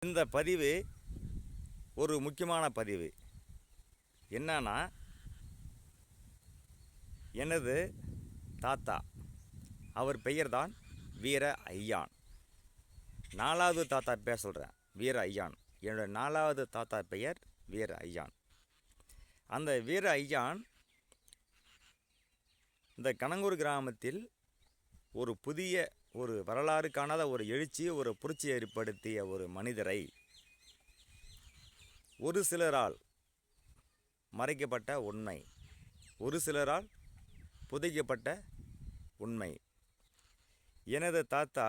இந்த பதிவு ஒரு முக்கியமான பதிவு. என்னன்னா, எனது தாத்தா, அவர் பெயர்தான் வீர ஐயான். 4வது தாத்தா பேர் சொல்கிறேன், வீர ஐயான். என்னோட 4வது தாத்தா பெயர் வீர ஐயான். அந்த வீர ஐயான் இந்த கணங்கூர் கிராமத்தில் ஒரு புதிய ஒரு வரலாறு காணாத ஒரு எழுச்சி, ஒரு புரட்சி ஏற்படுத்திய ஒரு மனிதரை ஒரு சிலரால் மறைக்கப்பட்ட உண்மை, ஒரு சிலரால் புதைக்கப்பட்ட உண்மை. எனது தாத்தா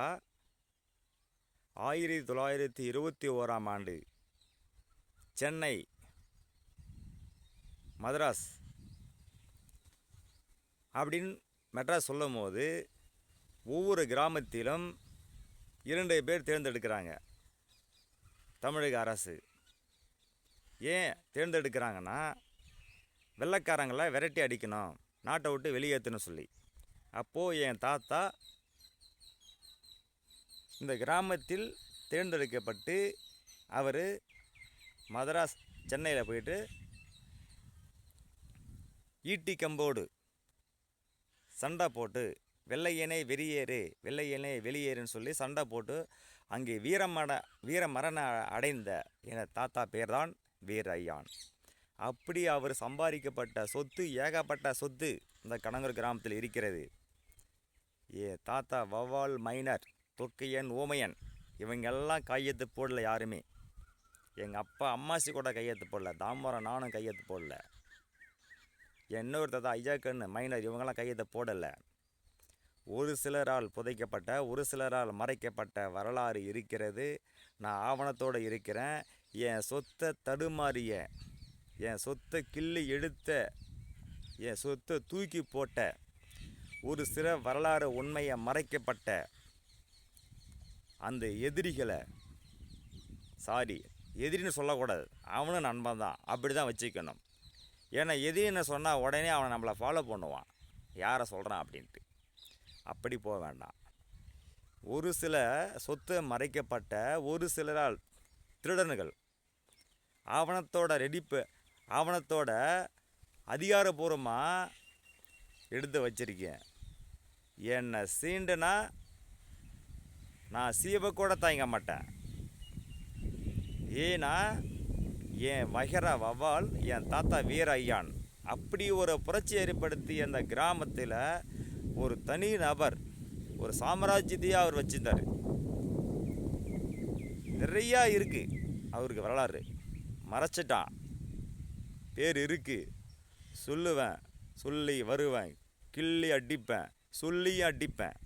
1921ஆம் ஆண்டு சென்னை, மதராஸ் அப்படின்னு மெட்ராஸ் சொல்லும் போது ஒவ்வொரு கிராமத்திலும் 2 பேர் தேர்ந்தெடுக்கிறாங்க தமிழக அரசு. ஏன் தேர்ந்தெடுக்கிறாங்கன்னா, வெள்ளைக்காரங்களை விரட்டி அடிக்கணும், நாட்டை விட்டு வெளியேற்றணும் சொல்லி. அப்போது என் தாத்தா இந்த கிராமத்தில் தேர்ந்தெடுக்கப்பட்டு அவர் மதராஸ், சென்னையில் போயிட்டு ஈட்டி கம்போடு சண்டை போட்டு வெள்ளையனே வெளியேறு, வெள்ளையனே வெளியேறுன்னு சொல்லி சண்டை போட்டு அங்கே வீரமரண அடைந்த என் தாத்தா பேர்தான் வீர ஐயான். அப்படி அவர் சம்பாதிக்கப்பட்ட சொத்து, ஏகப்பட்ட சொத்து இந்த கணங்கூர் கிராமத்தில் இருக்கிறது. தாத்தா வவ்வால், மைனர், தொக்கையன், ஊமையன் இவங்கெல்லாம் கையெழுத்து போடல யாருமே. எங்கள் அப்பா அம்மாசி கூட கையெழுத்து போடல, தாம்பரம் நானும் கையெழுத்து போடல. இன்னொரு தாத்தா ஐயாக்கண்ணு, மைனர் இவங்கெல்லாம் கையெழுத்து போடலை. ஒரு சிலரால் புதைக்கப்பட்ட, ஒரு சிலரால் மறைக்கப்பட்ட வரலாறு இருக்கிறது. நான் ஆவணத்தோடு இருக்கிறேன். என் சொத்தை தடுமாறிய, என் சொத்தை கிள்ளி எடுத்த, என் சொத்தை தூக்கி போட்ட ஒரு சில வரலாறு உண்மையை மறைக்கப்பட்ட அந்த எதிரிகளை, எதிரின்னு சொல்லக்கூடாது, அவனும் நண்பன் தான், அப்படி தான் வச்சுக்கணும். ஏன்னா எதிரின்னு சொன்னால் உடனே அவனை நம்மளை ஃபாலோ பண்ணுவான், யாரை சொல்கிறான் அப்படின்ட்டு. அப்படி போக வேண்டாம். ஒரு சில சொத்து மறைக்கப்பட்ட ஒரு சிலரால் திருடனுகள் ஆவணத்தோட அதிகாரபூர்வமாக எடுத்து வச்சிருக்கேன். என்னை சீண்டுனா நான் சீவை கூட தாங்க மாட்டேன். ஏன்னா என் வகைர வவ்வால் என் தாத்தா வீர ஐயான் அப்படி ஒரு புரட்சி ஏற்படுத்தி அந்த கிராமத்தில் ஒரு தனி நபர், ஒரு சாம்ராஜ்யத்தையே அவர் வச்சிருந்தார். நிறையா இருக்குது அவருக்கு வரலாறு, மறைச்சிட்டான். பேர் இருக்குது, சொல்லுவேன், சொல்லி வருவேன், கிள்ளி அடிப்பேன், சொல்லி அடிப்பேன்.